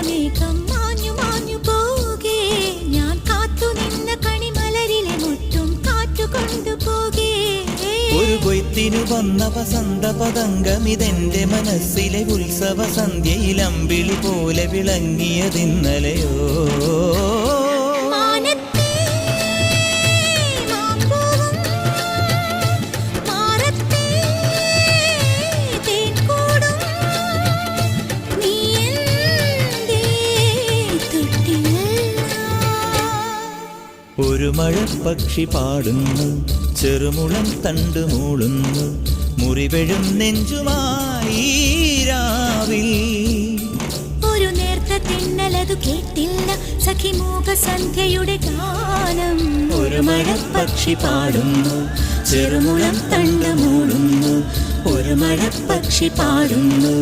മേഘം മാഞ്ഞു മാഞ്ഞു പോകേ ഞാൻ കാത്തു നിന്ന കണിമലരിലെ മുട്ടും കാറ്റു കൊണ്ടുപോകേ ഒരു കൊയ്ത്തിനു വന്ന വസന്ത പതംഗമിതെന്റെ മനസ്സിലെ ഉത്സവ സന്ധ്യയിൽ അമ്പിളി പോലെ വിളങ്ങിയതിന്നലെയോ ഒരു മഴപ്പക്ഷി പാടുന്നു ചെറുമുളം തണ്ടു മൂളുന്നു മുറിവെഴും നെഞ്ചുമായി രാവിൽ ഒരു നേർത്ത തിന്നലതു കേട്ടില്ല സഖിമൂക സന്ധ്യയുടെ ഗാനം ഒരു മഴപ്പക്ഷി പാടുന്നു ചെറുമുളം തണ്ടു മൂളുന്നു ഒരു മഴപ്പക്ഷി പാടുന്നു